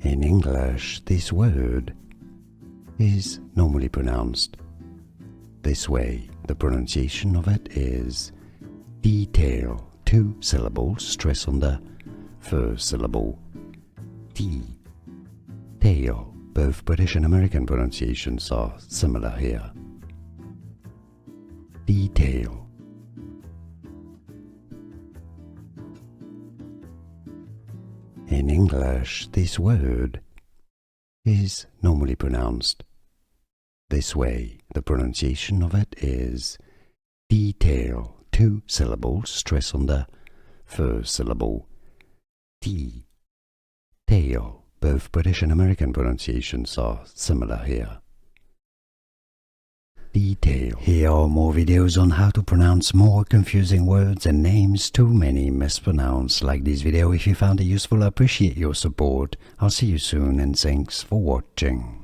In English, this word is normally pronounced this way. The pronunciation of it is detail. 2 syllables, stress on the first syllable. Tail. Both British and American pronunciations are similar here. Detail. In English, this word is normally pronounced this way. The pronunciation of it is detail. 2 syllables, stress on the first syllable. Tail. Both British and American pronunciations are similar here. Detail. Here are more videos on how to pronounce more confusing words and names too many mispronounced. Like this video if you found it useful. I appreciate your support. I'll see you soon and thanks for watching.